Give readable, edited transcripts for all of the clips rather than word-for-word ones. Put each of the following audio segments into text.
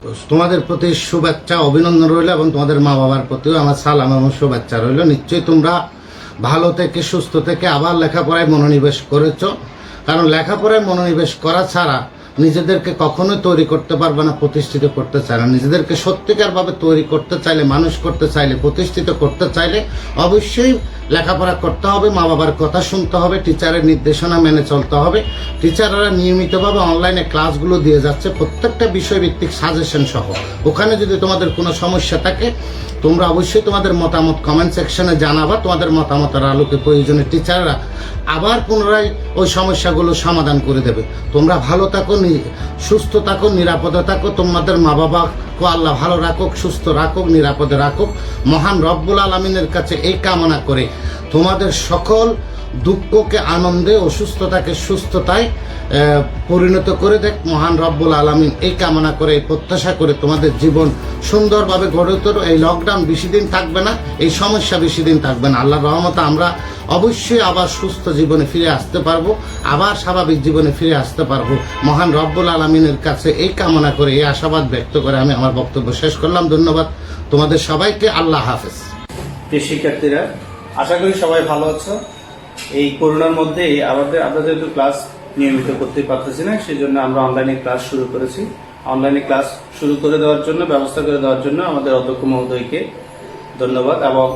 তোমাদের প্রতি শুভেচ্ছা অভিনন্দন রইল এবং তোমাদের মা বাবার প্রতিও আমার সালাম এবং শুভেচ্ছা রইল। নিশ্চয়ই তোমরা ভালো থেকে সুস্থ থেকে আবার লেখাপড়ায় মনোনিবেশ করেছো, কারণ লেখাপড়ায় মনোনিবেশ করা ছাড়া নিজেদেরকে কখনোই তৈরি করতে পারবে না, প্রতিষ্ঠিত করতে চায় না। নিজেদেরকে সত্যিকারভাবে তৈরি করতে চাইলে, মানুষ করতে চাইলে, প্রতিষ্ঠিত করতে চাইলে অবশ্যই লেখাপড়া করতে হবে, মা বাবার কথা শুনতে হবে, টিচারের নির্দেশনা মেনে চলতে হবে। টিচাররা নিয়মিতভাবে অনলাইনে ক্লাসগুলো দিয়ে যাচ্ছে, প্রত্যেকটা বিষয়ভিত্তিক সাজেশন সহ। ওখানে যদি তোমাদের কোনো সমস্যা থাকে তোমরা অবশ্যই তোমাদের মতামত কমেন্ট সেকশনে জানাবা। তোমাদের মতামতের আলোকে প্রয়োজনে টিচাররা আবার পুনরায় ওই সমস্যাগুলো সমাধান করে দেবে। তোমরা ভালো থাকো, সুস্থ থাকো, নিরাপদে থাকো। তোমাদের মা বাবাকে আল্লাহ ভালো রাখুক, সুস্থ রাখুক, নিরাপদে রাখুক। মহান রব্বুল আলামিনের কাছে এই কামনা করে তোমাদের সকল দুঃখকে আনন্দে, অসুস্থতাকে সুস্থতায় পরিণত করে দেখ মহান রব্বুল আলামিন। এই কামনা করে, এই প্রত্যাশা করে তোমাদের জীবন সুন্দরভাবে গড়ে তোলো। এই লকডাউন বেশি দিন থাকবে না, এই সমস্যা বেশি দিন থাকবে না। আল্লাহর রহমতে আমরা অবশ্যই আবার সুস্থ জীবনে ফিরে আসতে পারবো, আবার স্বাভাবিক জীবনে ফিরে আসতে পারবো। মহান রব্বুল আলামিনের কাছে এই কামনা করে, এই আশাবাদ ব্যক্ত করে আমি আমার বক্তব্য শেষ করলাম। ধন্যবাদ তোমাদের সবাইকে। আল্লাহ হাফেজ। শিক্ষার্থীরা, আশা করি সবাই ভালো আছো। এই করোনার মধ্যে আমরা যেহেতু ক্লাস নিয়মিত করতে পারতেছি না, সেই জন্য আমরা অনলাইনে ক্লাস শুরু করেছি। অনলাইনে ক্লাস শুরু করে দেওয়ার জন্য, ব্যবস্থা করে দেওয়ার জন্য আমাদের অধ্যক্ষ মহোদয়কে ধন্যবাদ, এবং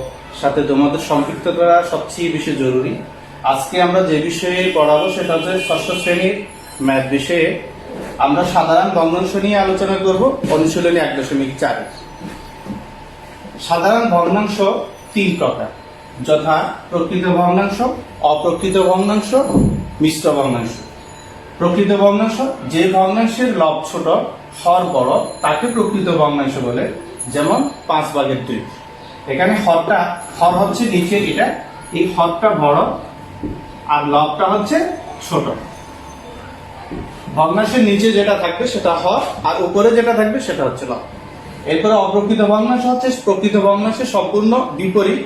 সাথে তোমাদের সম্পৃক্ত করা সবচেয়ে বেশি জরুরি। আজকে আমরা যে বিষয়ে পড়াবো সেটা হচ্ছে ষষ্ঠ শ্রেণীর ম্যাথ বিষয়ে। আমরা সাধারণ ভগ্নাংশ নিয়ে আলোচনা করব, অনুশীলনী 1.4। সাধারণ ভগ্নাংশ 3 প্রকার, যথা প্রকৃত ভগ্নাংশ, অপ্রকৃত ভগ্নাংশ, মিশ্র ভগ্নাংশ। প্রকৃত ভগ্নাংশ, যে ভগ্নাংশের লব ছোট, হর বড়, তাকে প্রকৃত ভগ্নাংশ বলে। যেমন 5/2। এখানে হর হচ্ছে নিচে, এটা এই হরটা বড় আর লবটা হচ্ছে ছোট। ভগ্নাংশের নিচে যেটা থাকবে সেটা হর, আর উপরে যেটা থাকবে সেটা হচ্ছে লব। এরপরে অপ্রকৃত ভগ্নাংশ হচ্ছে প্রকৃত ভগ্নাংশের সম্পূর্ণ বিপরীত।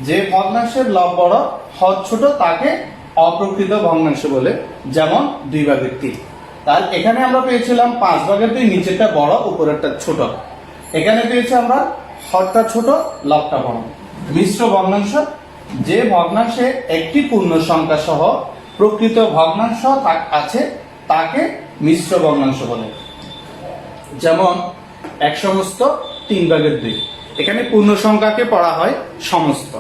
যে ভগ্নাংশের লব বড়, হর ছোট, তাকে অপ্রকৃত ভগ্নাংশ বলে। যেমন 2/3। তাহলে এখানে আমরা পেয়েছিলাম 5/2, নিচেরটা বড়, উপরেরটা ছোট। এখানে পেয়েছি আমরা হরটা ছোট, লবটা বড়। মিশ্র ভগ্নাংশ, যে ভগ্নাংশে একটি পূর্ণ সংখ্যা সহ প্রকৃত ভগ্নাংশ আছে তাকে মিশ্র ভগ্নাংশ বলে। যেমন 1/3। এখানে পূর্ণ সংখ্যাকে পড়া হয় সমস্ত।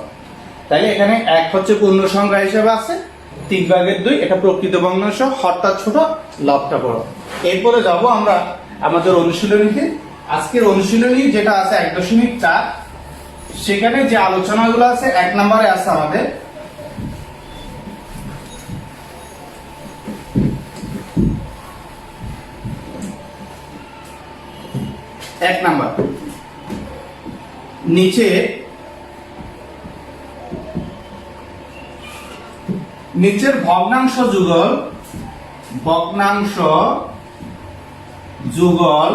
তাইলে এখানে 1 হচ্ছে পূর্ণ সংখ্যা হিসেবে আছে, 3/2 এটা প্রকৃত ভগ্নাংশ, হরটা ছোট, লবটা বড়। এরপরে যাব আমরা আমাদের অনুশীলনীতে। আজকের অনুশীলনী যেটা আছে 1.4, সেখানে যে আলোচনাগুলো আছে 1 নম্বরে আছে আমাদের নিচের ভগ্নাংশ যুগল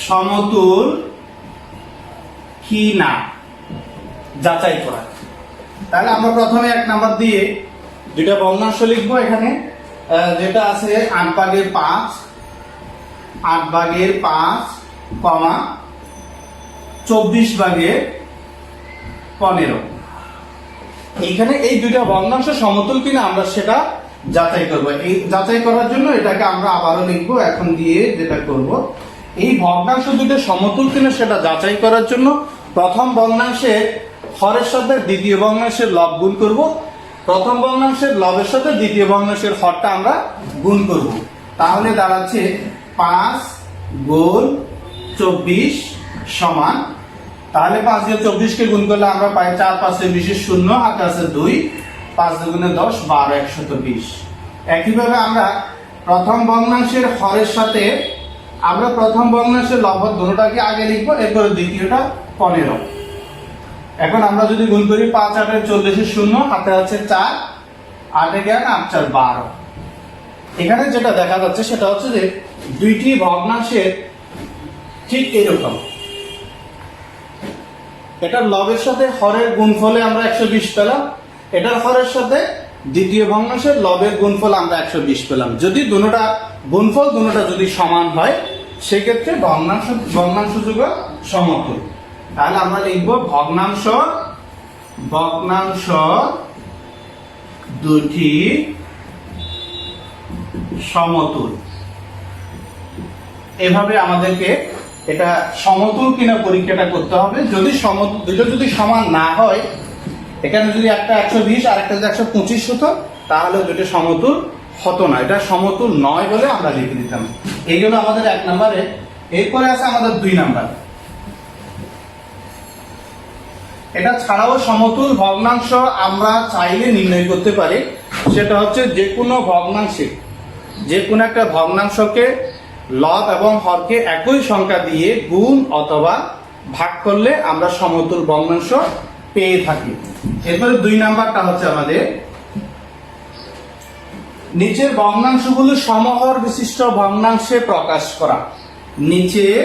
সমতুল কি না যাচাই করা। তাহলে আমরা প্রথমে 1 নাম্বার দিয়ে দুইটা ভগ্নাংশ লিখবো। এখানে যেটা আছে 8/5, 8/5, 24/15। এইখানে এই দুইটা ভগ্নাংশ সমতুল কিনা আমরা সেটা যাচাই করব। এই যাচাই করার জন্য এটাকে আমরা আবারও লিখবো এখন দিয়ে, যেটা করব এই ভগ্নাংশ দুটো সমতুল কিনা সেটা যাচাই করার জন্য প্রথম ভগ্নাংশের হরের সাথে দ্বিতীয় ভগ্নাংশের লব গুণ করব। প্রথম ভগ্নাংশের লবের সাথে দ্বিতীয় ভগ্নাংশের হরটা আমরা গুণ করব। তাহলে দাঁড়াচ্ছে 5 গুণ 24 সমান, তাহলে 5 দিয়ে 24 কে গুণ করলে আমরা পাই 4 5 20 0, হাতে আছে 2, 5 দুগুণে 10, 12, 120। একইভাবে আমরা প্রথম ভগ্নাংশের হরের সাথে আমরা প্রথম ভগ্নাংশের লব দুটোটাকে আগে লিখবো, এরপরে দ্বিতীয়টা 15। এখন আমরা যদি গুণ করি 5 8 40 0, হাতে আছে 4, 8 জ্ঞান 8 4 12। এখানে যেটা দেখা যাচ্ছে সেটা হচ্ছে যে দুইটি ভগ্নাংশের ঠিক এরকম, এটা লবের সাথে হরের গুণফলে আমরা 120 পেলাম, এটার হরের সাথে দ্বিতীয় ভগ্নাংশের লবের গুণফল আমরা 120 পেলাম। যদি দুটোটা গুণফল দুটোটা যদি সমান হয় সেক্ষেত্রে ভগ্নাংশ যুগল সমতুল। তাহলে আমরা লিখব ভগ্নাংশ দুটি সমতুল। এভাবে আমাদেরকে এটা সমতুল কিনা পরীক্ষাটা করতে হবে। যদি দুটো যদি সমান না হয়, এখানে যদি একটা 120 আর একটা যদি 125 হতো, তাহলে দুটো সমতুল হতো না। এটা সমতুল নয় বলে আমরা লিখে দিতাম। এইগুলো আমাদের 1 নম্বরে। এরপরে আছে আমাদের 2 নাম্বার। এটা ছাড়াও সমতুল ভগ্নাংশ আমরা চাইলে নির্ণয় করতে পারি। সেটা হচ্ছে যে কোনো একটা ভগ্নাংশকে লব এবং হরকে একই সংখ্যা দিয়ে গুণ অথবা ভাগ করলে আমরা সমতুল ভগ্নাংশ পেয়ে থাকি। এরপরে 2 নাম্বারটা হচ্ছে আমাদের নিচের ভগ্নাংশগুলো সমহর বিশিষ্ট ভগ্নাংশে প্রকাশ করা। নিচের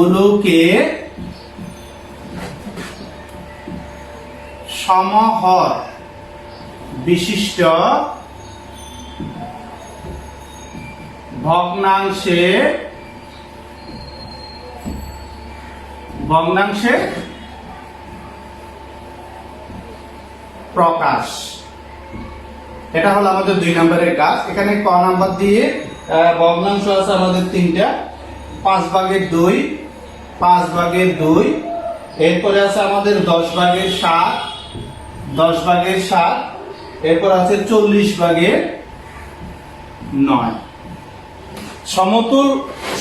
ভগ্নাংশগুলোকে সমহর বিশিষ্ট ভগ্নাংশে প্রকাশ। এটা হলো আমাদের 2 নম্বরের কাজ। এখানে ক নাম্বার দিয়ে ভগ্নাংশ আছে আমাদের 3টা। 5/2, 5/2। এরপরে আছে আমাদের 10/7, 10/7। এরপর আছে 40/9।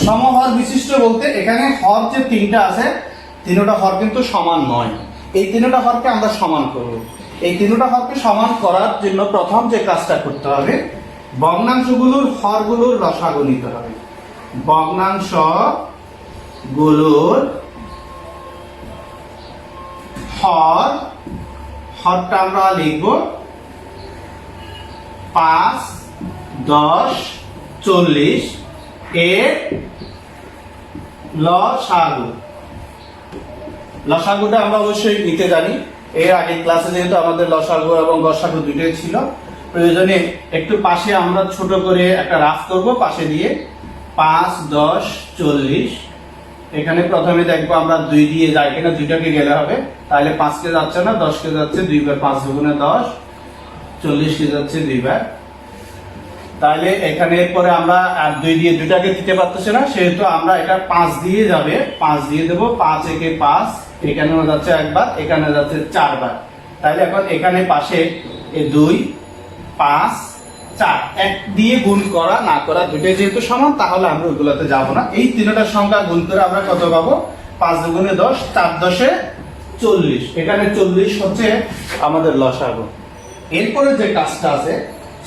সমহর বিশিষ্ট বলতে এখানে হর যে 3টা আছে, 3টা হর কিন্তু সমান নয়। এই 3টা হরকে আমরা সমান করব। এই 3টা হরকে সমান করার জন্য প্রথম যে কাজটা করতে হবে, ভগ্নাংশগুলোর হরগুলোর লসাগু নিতে হবে। ভগ্নাংশগুলোর হরটা আমরা লিখব 5, 10, 40 এর লসাগুটা আমরা অবশ্যই নিতে জানি। এর আগের ক্লাসে যেহেতু আমাদের লসাগু এবং গসাগু দুটোই ছিল, প্রয়োজনে একটু পাশে আমরা ছোট করে একটা রাফ করব পাশে দিয়ে। 5, 10, 40। এখানে প্রথমে দেখবো আমরা 2 দিয়ে যাই কিনা, 2টাকে গেলে হবে। তাহলে 5 কে যাচ্ছে না, 10 কে যাচ্ছে, 2 বার 5 দুগুণে 10, 40 কে যাচ্ছে 2 বার। তাহলে এখানে পরে আমরা 2 দিয়ে 2টাকে দিতে পারতেছি না, সেহেতু আমরা এটা 5 দিয়ে যাবে, 5 দিয়ে দেবো। 5 একে 5, এখানেও যাচ্ছে একবার, এখানে যাচ্ছে 4 বার। তাহলে এখন এখানে পাশে 2, 5, 4 1 দিয়ে গুণ করা না করা দুটোই যেহেতু সমান, তাহলে আমরা ওইগুলোতে যাব না। এই 3টা সংখ্যা গুণ করে আমরা কত পাবো? 5 দুগুণে 10, 4 10 40। এখানে 40 হচ্ছে আমাদের লসাগু। এরপরে যে কাজটা আছে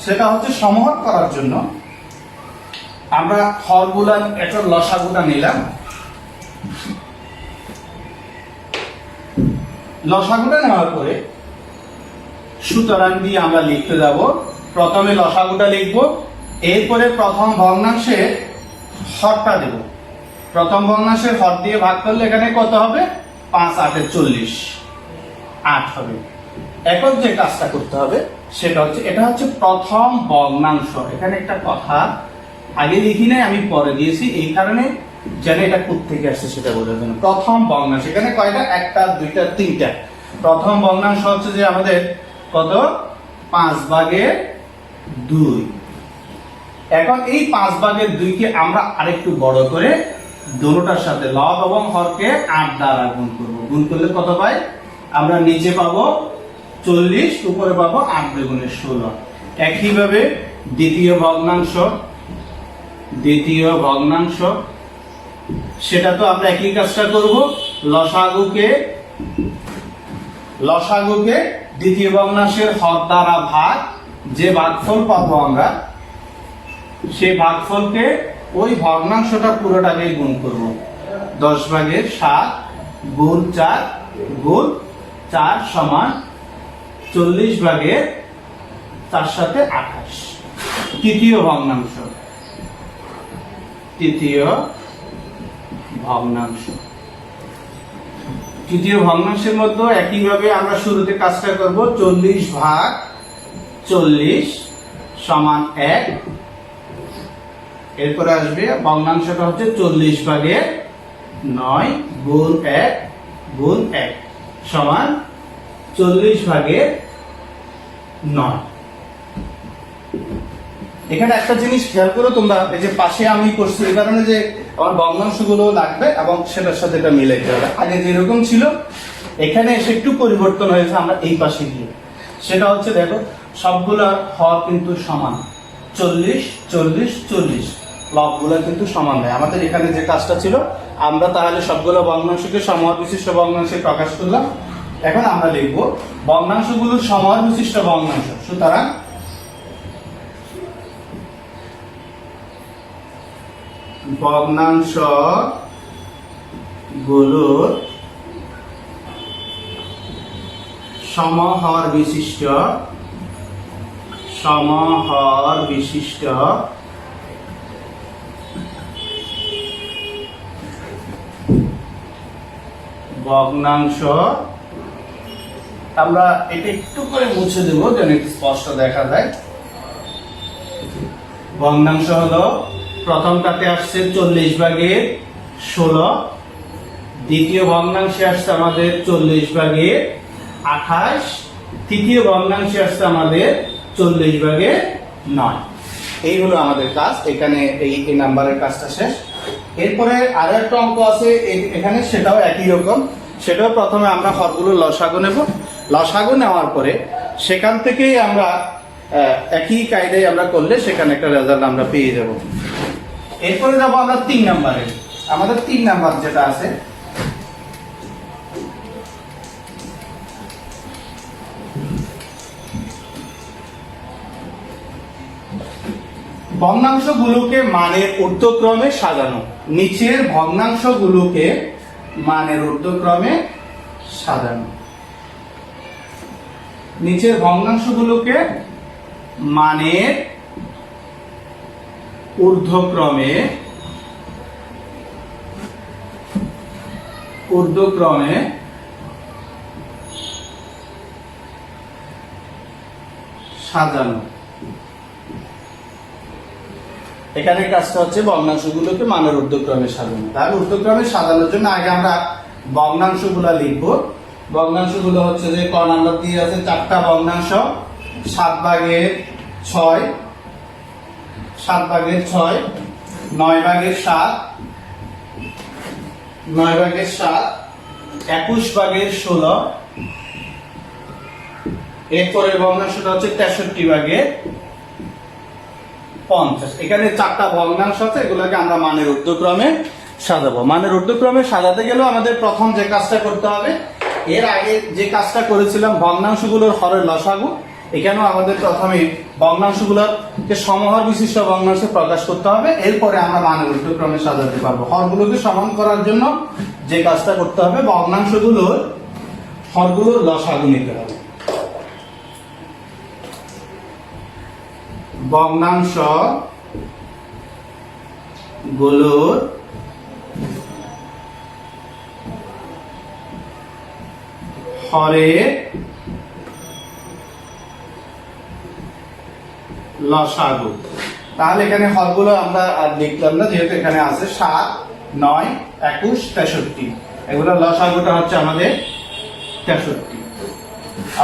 সেটা হচ্ছে সমহর করার জন্য আমরা হরগুলার একটা লসাগুটা নিলাম। লসাগুটা নেওয়ার পরে সুতরাং দিয়ে আমরা লিখতে যাব। প্রথমে লসাগুটা লিখবো, এরপরে প্রথম ভগ্নাংশে হরটা দেব। প্রথম ভগ্নাংশের হর দিয়ে ভাগ করলে এখানে কত হবে? 5 8 40, 8 হবে। এখন যে কাজটা করতে হবে সেটা হচ্ছে, এটা হচ্ছে প্রথম ভগ্নাংশ। এখানে একটা কথা আগে লিখি নাই, আমি পরে দিয়েছি, এই কারণে যেন এটা কোত্থেকে আসছে সেটা বোঝার জন্য। প্রথম ভগ্নাংশ এখানে কয়টা? 1টা 2টা 3টা। প্রথম ভগ্নাংশ হচ্ছে যে আমাদের কত? 5/2। এখন এই 5/2 কে আমরা আরেকটু বড় করে দুটোটার সাথে লব এবং হরকে 8 দ্বারা গুণ করব। গুণ করলে কত পাই? আমরা নিচে পাবো 40, উপরে পাবো 8 দুগুণে 16। একইভাবে দ্বিতীয় ভগ্নাংশ সেটা তো আমরা একই কাজটা করব। লসাগুকে দ্বিতীয় ভগ্নাংশের হর দ্বারা ভাগ, যে ভাগফল পাবো আমরা সেই ভাগফলকে ওই ভগ্নাংশটা পুরোটাকে গুণ করব। 10/7 গুণ 4 গুণ 4 সমান 40/4 সাথে 28। তৃতীয় ভগ্নাংশ। তৃতীয় ভগ্নাংশের মধ্যে একইভাবে আমরা শুরুতে কাজটা করব, 40 ভাগ 40 সমান 1। এরপরে আসবে ভগ্নাংশটা হচ্ছে 40 ভাগের 9 গুণ 1 গুণ 1 সমান 40 ভাগের 9। এখানে একটা জিনিস খেয়াল করো তোমরা, এই যে পাশে আমি করছি এই কারণে যে আমার ভগ্নাংশগুলো লাগবে এবং সেটার সাথে এটা মিলে যেতে হবে। আগে যেরকম ছিল এখানে এসে একটু পরিবর্তন হয়েছে আমরা এই পাশে গিয়ে, সেটা হচ্ছে দেখো সবগুলা হর কিন্তু সমান, 40 40 40 লবগুলো কিন্তু সমান নয়। আমাদের এখানে যে কাজটা ছিল আমরা তাহলে সবগুলো ভগ্নাংশকে সমহর বিশিষ্ট ভগ্নাংশে প্রকাশ করলাম। এখন আমরা লিখব ভগ্নাংশগুলোর সমহর বিশিষ্ট ভগ্নাংশ। সুতরাং ভগ্নাংশ গুলোর সমহর বিশিষ্ট ভগ্নাংশ, আমরা এটা একটু করে মুছে দেব যেন একটু স্পষ্ট দেখা যায়। ভগ্নাংশ হলো প্রথমটাতে আসছে 40 ভাগের 16, দ্বিতীয় ভগ্নাংশে আসছে আমাদের 40 ভাগের 28, তৃতীয় ভগ্নাংশে আসছে আমাদের 40 ভাগের 9। এই হলো আমাদের কাজ, এখানে এই নাম্বারের কাজটা শেষ। এরপরে আরো একটা অঙ্ক আছে এখানে, সেটাও একই রকম। সেটাও প্রথমে আমরা হরগুলো লসাগু নেব, লসাগু নেওয়ার পরে সেখান থেকেই আমরা একই কায়দায় আমরা করলে সেখানে একটা রেজাল্ট আমরা পেয়ে যাব। এরপরে যাবো আমরা 3 নাম্বারে। আমাদের 3 নাম্বার যেটা আছে, ভগ্নাংশগুলোকে মানের ঊর্ধ্বক্রমে সাজানো। নিচের ভগ্নাংশগুলোকে মানের ঊর্ধ্বক্রমে সাজানো। নিচের ভগ্নাংশগুলোকে মানের ঊর্ধ্বক্রমে সাজানো। এখানে কাজটা হচ্ছে ভগ্নাংশগুলোকে মানের ঊর্ধ্বক্রমে সাজানো। তাহলে ঊর্ধ্বক্রমে সাজানোর জন্য আগে আমরা ভগ্নাংশগুলো লিখবো। ভগ্নাংশগুলো হচ্ছে যে ক নাম্বার দিয়ে আছে 4টা ভগ্নাংশ, 7 ভাগের 6, 7 ভাগের 6, 9 ভাগের 7, 9 ভাগের 7, 21 ভাগের 16। এরপরে ভগ্নাংশটা হচ্ছে 63 ভাগের 50। এখানে 4টা ভগ্নাংশ আছে, এগুলোকে আমরা মানের ঊর্ধ্বক্রমে সাজাবো। মানের ঊর্ধ্বক্রমে সাজাতে গেলেও আমাদের প্রথম যে কাজটা করতে হবে, এর আগে যে কাজটা করেছিলাম ভগ্নাংশগুলোর হরের লসাগু, এখানেও আমাদের প্রথমে ভগ্নাংশগুলোকে সমহর বিশিষ্ট ভগ্নাংশে প্রকাশ করতে হবে। এরপরে আমরা মানের ঊর্ধ্বক্রমে সাজাতে পারবো। হরগুলোকে সমান করার জন্য যে কাজটা করতে হবে, ভগ্নাংশগুলোর হরগুলোর লসাগু নিতে হবে। ভগ্নাংশ গুলোর হরের লসাগু। তাহলে এখানে হরগুলো আমরা আর লিখলাম না, যেহেতু এখানে আছে 7, 9, 21, 63। এগুলো লসাগুটা হচ্ছে আমাদের 63।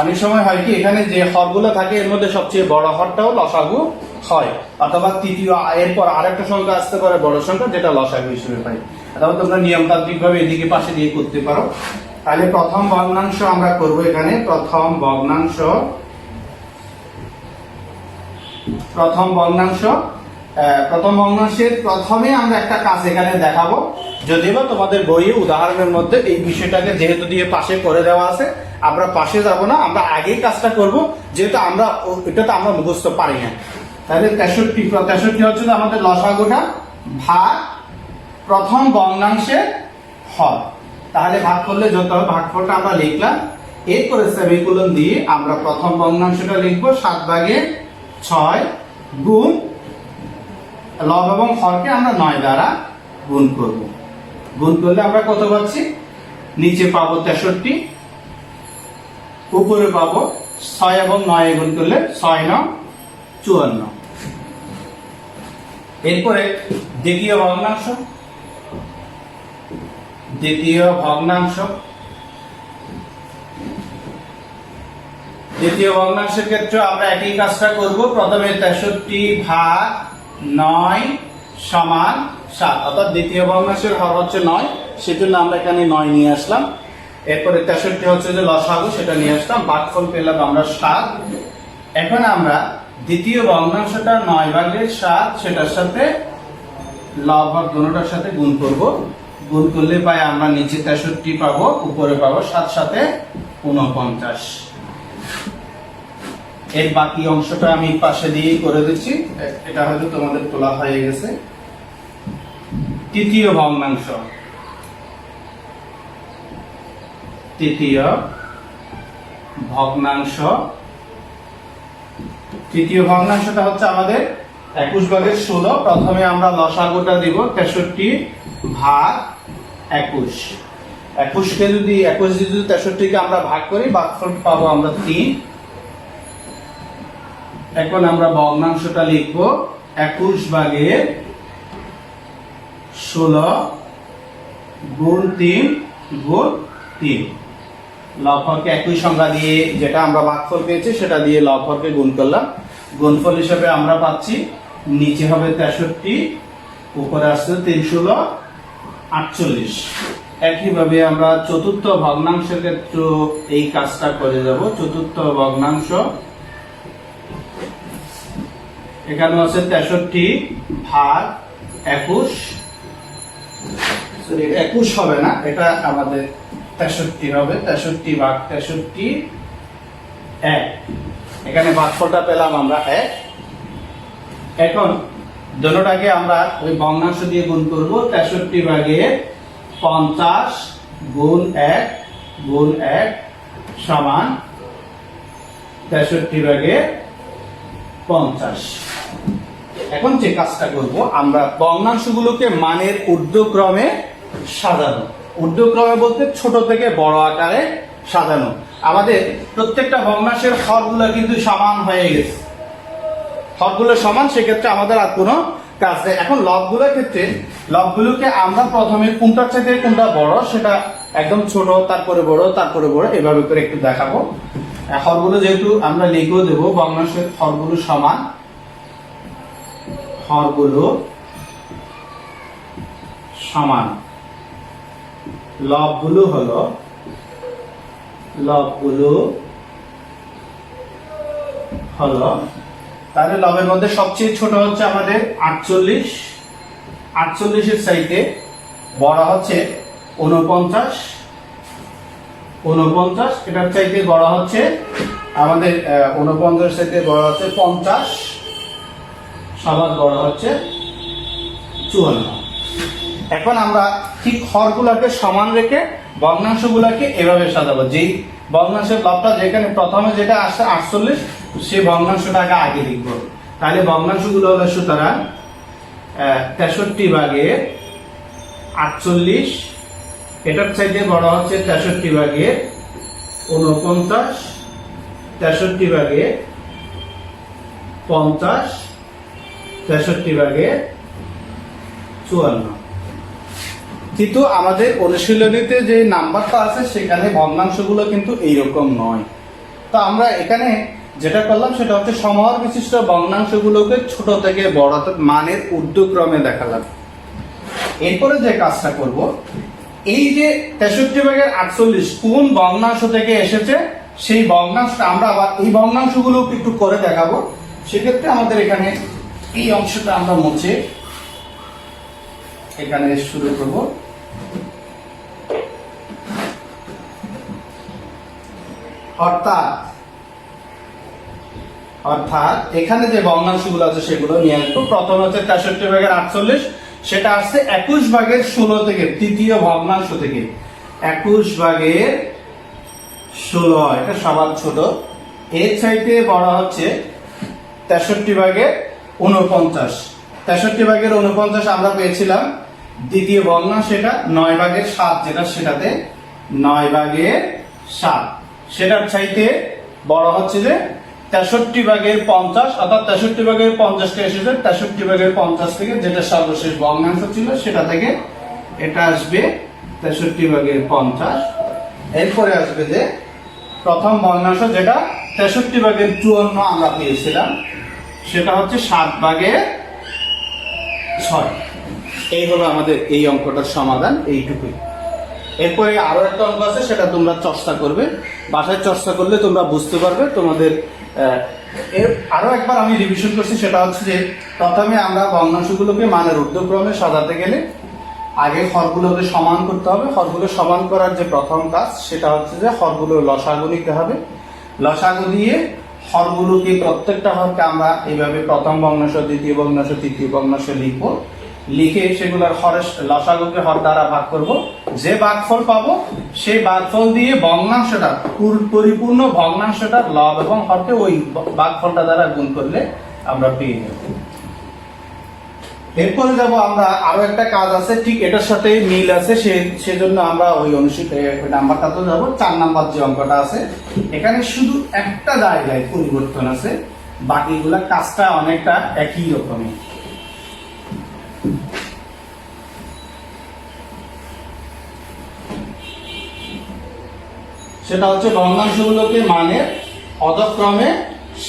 অনেক সময় হয় কি, এখানে যে হরগুলো থাকে এর মধ্যে সবচেয়ে বড় হরটাও লসাগু হয়, অথবা তৃতীয় এরপর আরেকটা সংখ্যা আসতে পারে বড় সংখ্যা, যেটা লসাগু হিসেবে পাই। অথবা তোমরা নিয়মতান্ত্রিক ভাবে এদিকে পাশে দিয়ে করতে পারো। তাহলে প্রথম ভগ্নাংশ আমরা করব এখানে। প্রথম ভগ্নাংশের প্রথমে আমরা একটা কাজ এখানে দেখাবো, যদিও তোমাদের বইয়ে উদাহরণের মধ্যে এই বিষয়টাকে যেহেতু দিয়ে পাশে করে দেওয়া আছে, আমরা পাশে যাব না, আমরা আগেই কাজটা করব, যেহেতু আমরা এটা তো আমরা মুখস্থ পারি না। তাহলে 63 হচ্ছে আমাদের লসাগুটা ভাগ প্রথম ভগ্নাংশের হর। তাহলে ভাগ করলে যত হবে ভাগফলটা আমরা লিখলাম। এরপরে সেমিকোলন দিয়ে আমরা প্রথম ভগ্নাংশটা লিখবো 7 ভাগের 6 গুণ লব এবং হরকে আমরা 9 দ্বারা গুণ করব। গুণ করলে আমরা কত পাচ্ছি? নিচে পাবো 63, উপরে পাবো 6 এবং 9 গুণ করলে 6 9 54। এরপরে দ্বিতীয় ভগ্নাংশ, দ্বিতীয় ভগ্নাংশের ক্ষেত্রে আমরা একই কাজটা করব। প্রথমে 63 ভাগ 9 সমান 7, অর্থাৎ দ্বিতীয় ভগ্নাংশের হর হচ্ছে 9, সেজন্য আমরা এখানে 9 নিয়ে আসলাম। এরপরে 63 হচ্ছে যে লসাগু, সেটা নিয়ে আসলাম, ভাগফল পেলাম আমরা 7। এখন আমরা দ্বিতীয় ভগ্নাংশটা 9 ভাগের 7, সেটার সাথে লব দুটোটার সাথে গুণ করব। গুণ করলে পাই আমরা নিচে 63 পাবো, উপরে পাবো 7 সাথে 49। এর বাকি অংশটা আমি পাশে দিয়ে করে দিচ্ছি, এটা হয়তো তোমাদের তোলা হয়ে গেছে। তৃতীয় ভগ্নাংশ, তৃতীয় ভগ্নাংশটা হচ্ছে আমাদের 21 ভাগের 16। প্রথমে আমরা লসাগুটা দিব 63 ভাগ 21। 21 কে যদি 63 কে আমরা ভাগ করি, ভাগফল পাবো আমরা 3। এখন আমরা ভগ্নাংশটা লিখব 21 ভাগের 16 গুণ 3 গুণ 3। লবহরকে একই সংখ্যা দিয়ে, যেটা আমরা ভাগফল পেয়েছি সেটা দিয়ে লবহরকে গুণ করলাম। গুণফল হিসেবে আমরা পাচ্ছি নিচে হবে 63, উপরে আসছে 3 16 48। একইভাবে আমরা চতুর্থ ভগ্নাংশের ক্ষেত্রে এই কাজটা করে যাব। চতুর্থ ভগ্নাংশ, এখানে আছে 63 ভাগ 21, সরি 21 হবে না, এটা আমাদের 63 হবে। 63 ভাগ 63 1, এখানে ভাগফলটা পেলাম আমরা 1। এখন দুটোটাকে আমরা ওই ভগ্নাংশ দিয়ে গুণ করব। 63 ভাগের 50 গুণ 1 গুণ 1 সমান 63 ভাগের 50। এখন যে কাজটা করব, আমরা ভগ্নাংশগুলোকে মানের ঊর্ধ্বক্রমে সাজানো। ঊর্ধ্বক্রমে বলতে ছোট থেকে বড় আকারে সাজানো। আমাদের প্রত্যেকটা ভগ্নাংশের হরগুলো কিন্তু সমান হয়ে গেছে, হরগুলো সমান, সেক্ষেত্রে আমাদের আর কোনো কাজ নেই। এখন লবগুলোর ক্ষেত্রে লবগুলোকে আমরা প্রথমে কোনটার চাইতে কোনটা বড় সেটা একদম ছোট, তারপরে বড়, তারপরে বড়, এভাবে করে একটু দেখাবো। হরগুলো যেহেতু আমরা লিখেও দেবো, ভগ্নাংশের হরগুলো সমান, হরগুলো সমান, লবগুলো হলো তাহলে লবের মধ্যে সবচেয়ে ছোট হচ্ছে আমাদের 48, 48 এর চাইতে বড় হচ্ছে 49, 49 এটার চাইতে বড় হচ্ছে আমাদের 49 চাইতে বড় হচ্ছে 50, সবার বড় হচ্ছে 54। এখন আমরা ঠিক হরগুলোকে সমান রেখে ভগ্নাংশগুলোকে এভাবে সাজাবো। যেই ভগ্নাংশের লবটা যেখানে প্রথমে যেটা আসছে 48, সেই ভগ্নাংশটাকে আগে লিখবো। তাহলে ভগ্নাংশগুলো হলো সুতরাং 63 ভাগের 48, এটার চাইতে বড় হচ্ছে 63 ভাগের 49, 63 ভাগের 50, 63 ভাগের 54। কিন্তু আমাদের অনুশীলনীতে যে নাম্বারটা আছে সেখানে ভগ্নাংশগুলো কিন্তু এইরকম নয়। তো আমরা এখানে যেটা করলাম সেটা হচ্ছে সমহর বিশিষ্ট ভগ্নাংশগুলোকে ছোট থেকে বড়, অর্থাৎ মানের ঊর্ধ্বক্রমে দেখালাম। এরপরে যে কাজটা করব, এই যে 63 ভাগের 48 কোন ভগ্নাংশ থেকে এসেছে সেই ভগ্নাংশটা আমরা আবার এই ভগ্নাংশগুলো একটু করে দেখাবো। সেক্ষেত্রে আমাদের এখানে এই অংশটা আমরা মুছে এখানে শুরু করব। অর্থাৎ এখানে যে ভগ্নাংশগুলো আছে সেগুলো নিয়ে আসবো। প্রথম হচ্ছে 63 ভাগের 48, সেটা আসছে 21 ভাগের 16 থেকে, তৃতীয় ভগ্নাংশ থেকে। 21 ভাগের 16, এটা সবার ছোট। এর চাইতে বড় হচ্ছে 63 ভাগের 49। 63 ভাগের 49 আমরা পেয়েছিলাম দ্বিতীয় ভগ্নাংশ এটা 9/7 যেটা, সেটাতে 9/7 সেটার চাইতে বড় হচ্ছে যে 63/50, অর্থাৎ 63/50টা এসেছে 63/50 থেকে, যেটা সর্বশেষ ভগ্নাংশ ছিল সেটা থেকে এটা আসবে 63/50। এরপরে আসবে যে প্রথম ভগ্নাংশ যেটা 63/54 আমরা পেয়েছিলাম, সেটা হচ্ছে 7/6। এই হলো আমাদের এই অঙ্কটার সমাধান, এইটুকুই। এরপরে আরো একটা অঙ্ক আছে, সেটা তোমরা চর্চা করবে, বাসায় চর্চা করলে তোমরা বুঝতে পারবে তোমাদের। এর আরো একবার আমি রিভিশন করছি, সেটা হচ্ছে যে প্রথমে আমরা ভগ্নাংশগুলোকে মানের ঊর্ধ্বক্রমে সাজাতে গেলে আগে হরগুলোকে সমান করতে হবে। হরগুলো সমান করার যে প্রথম কাজ, সেটা হচ্ছে যে হরগুলোর লসাগু নিতে হবে। লসাগু দিয়ে হরগুলোকে, প্রত্যেকটা হরকে আমরা এইভাবে প্রথম ভগ্নাংশ, দ্বিতীয় ভগ্নাংশ, তৃতীয় ভগ্নাংশ লিখবো। লিখে সেগুলোর হরের লসাগুকে হর দ্বারা ভাগ করব। যে ভাগফল পাবো সেই ভাগফল দিয়ে ভগ্নাংশটা, পরিপূর্ণ ভগ্নাংশটার লব এবং হরকে ওই ভাগফলটা দ্বারা গুণ করলে আমরা পেয়ে যাব। এরপরে যাব আমরা, আরো একটা কাজ আছে ঠিক এটার সাথে মিল আছে, সেজন্য আমরা ওই নাম্বারটাতে যাব। 4 নাম্বার যে অঙ্কটা আছে, এখানে শুধু একটা জায়গায় পরিবর্তন আছে, বাকিগুলা কাজটা অনেকটা একই রকমই। সেটা হচ্ছে ভগ্নাংশগুলোকে মানের অধক্রমে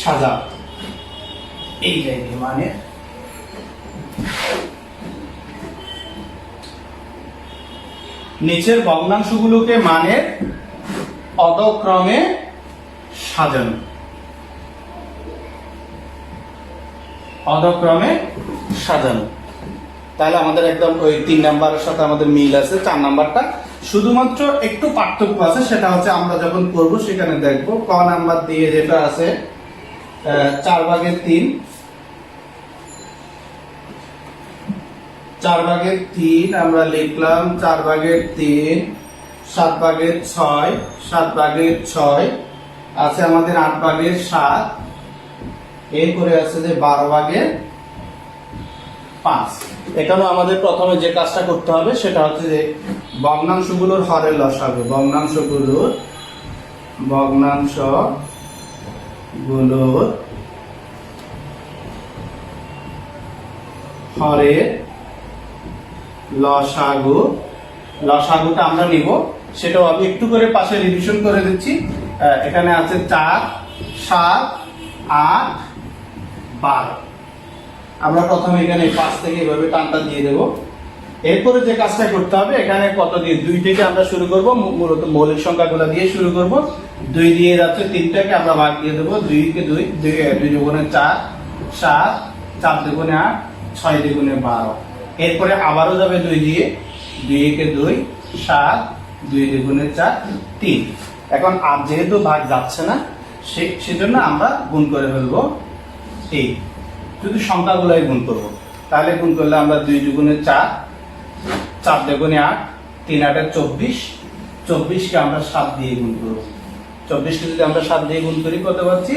সাজা। এই জায়গায় মানে নিচের ভগ্নাংশগুলোকে মানের অধক্রমে সাজানো। অধক্রমে সাজানো, তাহলে আমাদের একদম ওই 3 নাম্বারের সাথে আমাদের মিল আছে। 4 নাম্বারটা শুধুমাত্র একটু পার্থক্য আছে, সেটা হচ্ছে আমরা যখন করব সেখানে দেখব। ক নাম্বার দিয়ে যেটা আছে 4/3, 4/3 আমরা লিখলাম 4/3, 7/6, 7/6 আছে আমাদের 8/7, এরপরে আছে যে 12/5। এখানেও আমাদের প্রথমে যে কাজটা করতে হবে সেটা হচ্ছে যে ভগ্নাংশগুলোর হরের লসাগু, ভগ্নাংশগুলোর হরের লসাগুটা আমরা নিব। সেটাও আমি একটু করে পাশে রিভিশন করে দিচ্ছি। এখানে আছে 4, 7, 8, 12। আমরা প্রথমে এখানে 5 থেকে এভাবে টানটা দিয়ে দেব। এরপরে যে কাজটা করতে হবে, এখানে কত দিয়ে 2 থেকে আমরা শুরু করব, মূলত মৌলিক সংখ্যাগুলো দিয়ে শুরু করব। 2 দিয়ে যাচ্ছে 3টাকে আমরা ভাগ দিয়ে দেবো। 2 কে 2, 2 দুগুণে 4, 7, 4 দুগুণে 8, 6 দুগুণে 12। এরপরে আবারও যাবে 2 দিয়ে, 2 কে 2, 7, 2 দুগুণে 4, 3। এখন আর যেহেতু ভাগ যাচ্ছে না, সেজন্য আমরা গুণ করে ফেলবো। এই শুধু সংখ্যাগুলাই গুণ করবো। তাহলে গুণ করলে আমরা 2 দুগুণে 4, 4 দুগুণে 8, 3 8 24, 24কে আমরা 7 দিয়ে গুণ করবো। 24কে যদি আমরা 7 দিয়ে গুণ করি কত পাচ্ছি?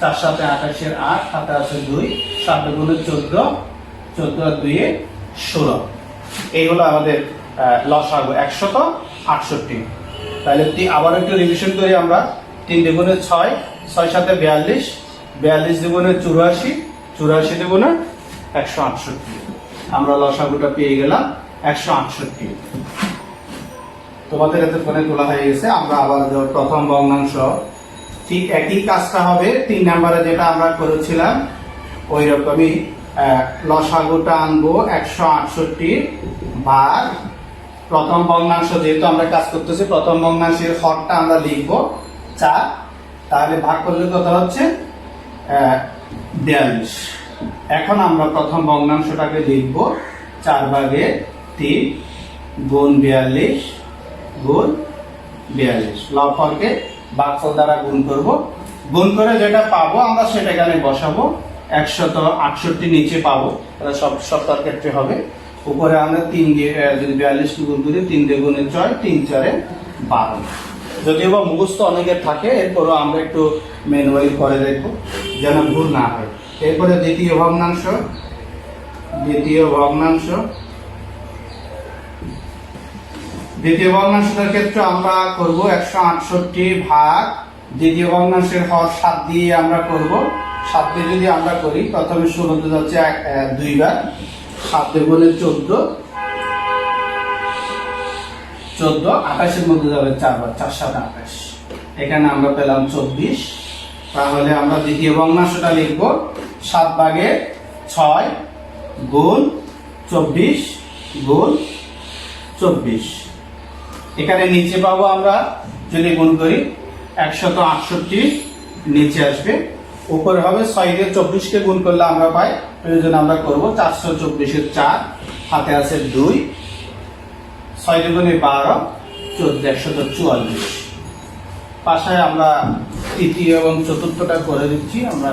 4 7 28 8, হাতে আছে 2, 7 দুগুণে 14, 14 আর 2 16। এই হলো আমাদের লসাগু 168। তাহলে আবার একটু রিভিশন করি আমরা। 3 দুগুণে 6, 6 7 42, 42 দুগুণে 84, 84 দুগুণে 168। আমরা লসাগুটা পেয়ে গেলাম 168। তোমাদের এতে ফোনে তোলা হয়ে গেছে। আমরা আবার প্রথম ভগ্নাংশ ঠিক একই কাজটা হবে 3 নম্বরে যেটা আমরা করেছিলাম, ওই রকমই লসাগুটা আনবো 168 ভাগ প্রথম ভগ্নাংশ। যেহেতু আমরা কাজ করতেছি, প্রথম ভগ্নাংশের হরটা আমরা লিখবো 4, তাহলে ভাগ করলে কত হচ্ছে 42। এখন আমরা প্রথম ভগ্নাংশটাকে লিখবো 4/3 গুণ 42 গুণ 42। লব হরকে ভাগফল দ্বারা গুণ করব। গুণ করে যেটা পাবো আমরা সেটা এখানে বসাবো। 168 নিচে পাবো, এটা সব ক্ষেত্রে হবে। উপরে আমরা 3 দিয়ে যদি 42 গুণ করি, 3 দুগুণে 6, 3 4 12। যদিও বা মুখস্থ অনেকের থাকে, এরপরও আমরা একটু ম্যানুয়ালি করে দেখবো যেন ভুল না হয়। এরপরে দ্বিতীয় ভগ্নাংশ দ্বিতীয় ভগ্নাংশটার ক্ষেত্রে আমরা করব 168 ভাগ দ্বিতীয় ভগ্নাংশের হর 7 দিয়ে আমরা করব। 7 দিয়ে যদি আমরা করি, প্রথমে 16 তে যাচ্ছে 2 বার, 7 দিয়ে বলে 14, 28 এর মধ্যে যাবে 4 বার, 4 7 28। এখানে আমরা পেলাম 24। তাহলে আমরা দ্বিতীয় ভগ্নাংশটা লিখব 7 ভাগে 6 গুণ 24 গুণ 24। এখানে নিচে পাবো আমরা যদি গুণ করি 168, নিচে আসবে, উপরে হবে 6 দিয়ে 24 কে গুণ করলে আমরা পাই, প্রয়োজন আমরা করব 424 এর 4, হাতে আছে 2, 6 দুগুণে 12, 14, 144। পাশে আমরা তৃতীয় এবং চতুর্থটা করে দিচ্ছি। আমরা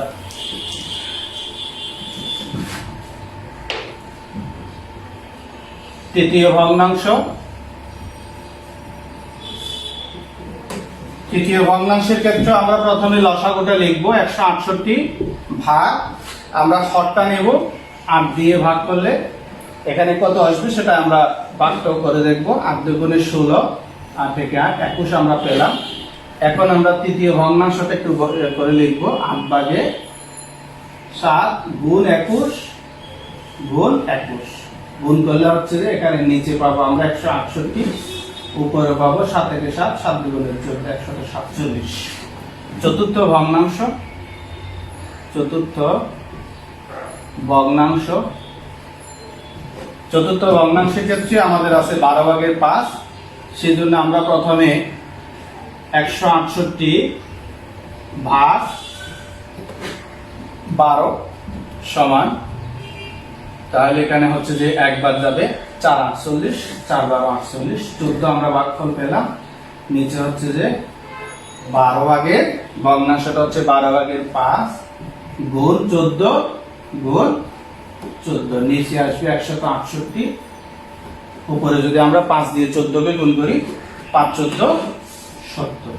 তৃতীয় ভগ্নাংশ, তৃতীয় ভগ্নাংশের ক্ষেত্রে আমরা প্রথমে লসাগুটা লিখব 168 ভাগ, আমরা হরটা নেব 8 দিয়ে ভাগ করলে এখানে কত আসবে সেটা আমরা ভাগটাও করে দেখব। 8 দুগুণে 16, 8 থেকে 8, 21 আমরা পেলাম। এখন আমরা তৃতীয় ভগ্নাংশটা একটু করে লিখব 8 ভাগে 7 গুণ 21 গুণ 21। গুণ করলে হচ্ছে যে এখানে নিচে পাবো আমরা 168, উপরে পাবো 7 থেকে 7, 7 দুগুণে 14, 147। চতুর্থ ভগ্নাংশ, চতুর্থ ভগ্নাংশ, চতুর্থ ভগ্নাংশের ক্ষেত্রে আমাদের আছে 12 ভাগের 5। সেজন্য আমরা প্রথমে 168 ভাগ 12 সমান, তাহলে এখানে হচ্ছে যে একবার যাবে 4 48, 4 12 48, 14 আমরা ভাগফল পেলাম। নিচে হচ্ছে যে 12 ভাগের ভগ্নাংশটা হচ্ছে 12 ভাগের 5 গুণ 14 গুণ 14, নিচে আসবে 168, উপরে যদি আমরা 5 দিয়ে 14 কে গুণ করি 5 14 70।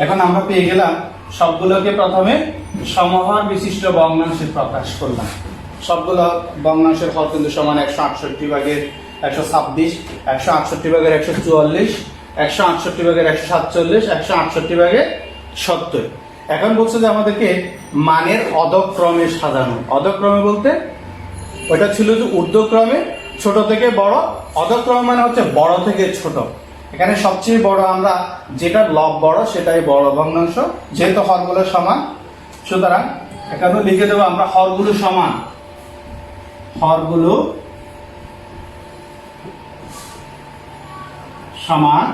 এখন আমরা পেয়ে গেলাম সবগুলোকে প্রথমে সমহর বিশিষ্ট ভগ্নাংশে প্রকাশ করলাম। সবগুলো ভগ্নাংশের হর কিন্তু সমান 168 ভাগের 126, 168 ভাগের 144, 168 ভাগের 147, 168 ভাগের 70। এখন বলছে যে আমাদেরকে মানের অধক্রমে সাজানো। অধক্রমে বলতে ওটা ছিল যে ঊর্ধ্বক্রমে ছোট থেকে বড়, অধক্রমে মানে হচ্ছে বড় থেকে ছোট। এখানে সবচেয়ে বড় আমরা যেটা লব বড় সেটাই বড় ভগ্নাংশ, যেহেতু হরগুলো সমান সুতরাং এখানে লিখে দেবো আমরা হরগুলো সমান, হরগুলো সমান,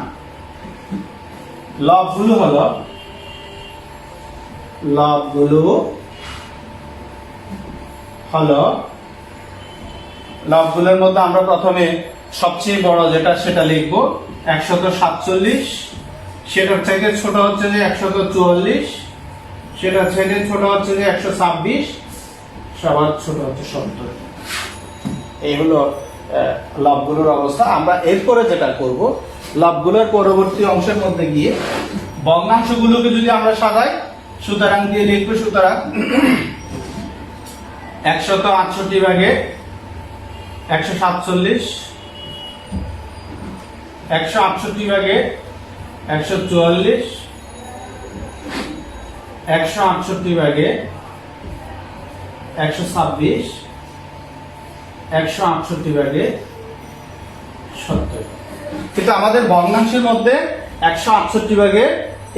লবগুলো হলো, লবগুলো হলো, লবগুলোর মধ্যে আমরা প্রথমে সবচেয়ে বড় যেটা সেটা লিখবো 147, সেটার থেকে ছোট হচ্ছে যে 144, সেটার থেকে ছোট হচ্ছে যে 126, সবার ছোট হচ্ছে 70। এই হলো লবগুলোর অবস্থা। আমরা এরপরে যেটা করব, লবগুলোর পরবর্তী অংশের মধ্যে গিয়ে ভগ্নাংশগুলোকে যদি আমরা সাজাই, সুতরাং দিয়ে লিখবো, সুতরাং 168 ভাগে 147, 168 ভাগে 144, 168 ভাগে 126, 168 ভাগে 70। কিন্তু আমাদের ভগ্নাংশের মধ্যে 168 ভাগে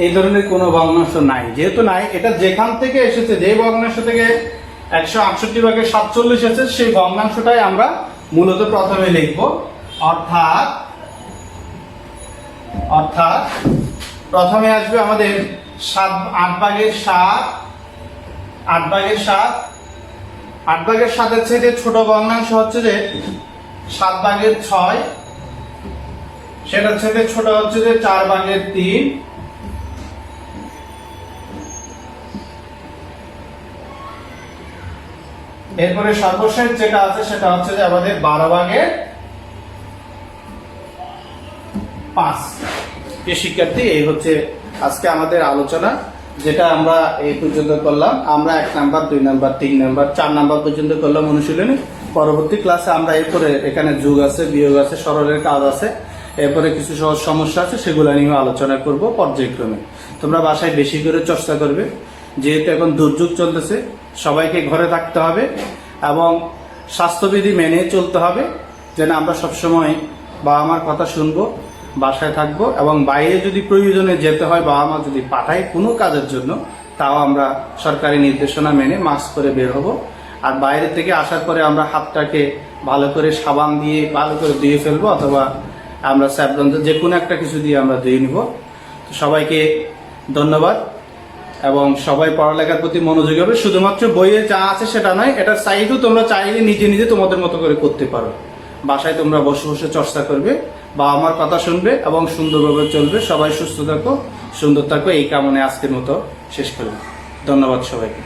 এই ধরনের কোনো ভগ্নাংশ নাই। যেহেতু নাই, এটা যেখান থেকে এসেছে, যে ভগ্নাংশ থেকে 168 ভাগে 47 এসেছে সেই ভগ্নাংশটাই আমরা মূলত প্রথমে লিখব। অর্থাৎ প্রথমে আসবে আমাদের 8 ভাগের 7, 8 ভাগের 7, 8 ভাগের 7 এর থেকে ছোট ভগ্নাংশ হচ্ছে যে 7 ভাগের 6, সেটার থেকে ছোট হচ্ছে যে 4 ভাগের 3, এরপরে সর্বশেষ যেটা আছে সেটা হচ্ছে যে আমাদের 12 ভাগের 5। শিক্ষার্থী, এই হচ্ছে আজকে আমাদের আলোচনা, যেটা আমরা এই পর্যন্ত করলাম। আমরা 1 নাম্বার, 2 নাম্বার, 3 নাম্বার, 4 নাম্বার পর্যন্ত করলাম অনুশীলনী। পরবর্তী ক্লাসে আমরা এরপরে এখানে যোগ আছে, বিয়োগ আছে, সরলের কাজ আছে, এরপরে কিছু সহজ সমস্যা আছে, সেগুলো নিয়ে আলোচনা করব পর্যায়ক্রমে। তোমরা বাসায় বেশি করে চর্চা করবে, যেহেতু এখন দুর্যোগ চলতেছে, সবাইকে ঘরে থাকতে হবে এবং স্বাস্থ্যবিধি মেনে চলতে হবে, যেন আমরা সবসময় বাবা মার কথা শুনবো, বাসায় থাকবো এবং বাইরে যদি প্রয়োজনে যেতে হয়, বাবা মা যদি পাঠায় কোনো কাজের জন্য, তাও আমরা সরকারি নির্দেশনা মেনে মাস্ক পরে বের হব। আর বাইরে থেকে আসার পরে আমরা হাতটাকে ভালো করে সাবান দিয়ে ভালো করে ধুয়ে ফেলবো, অথবা আমরা স্যাভলন যে কোনো একটা কিছু দিয়ে আমরা ধুয়ে নিব। তো সবাইকে ধন্যবাদ এবং সবাই পড়ালেখার প্রতি মনোযোগী হবে। শুধুমাত্র বইয়ে যা আছে সেটা নয়, এটা চাইলেও তোমরা চাইলে নিজে নিজে তোমাদের মতো করে করতে পারো। বাসায় তোমরা বসে বসে চর্চা করবে, বাবা মার কথা শুনবে এবং সুন্দরভাবে চলবে। সবাই সুস্থ থাকো, সুন্দর থাকো, এই কামনে আজকের মতো শেষ করলাম। ধন্যবাদ সবাইকে।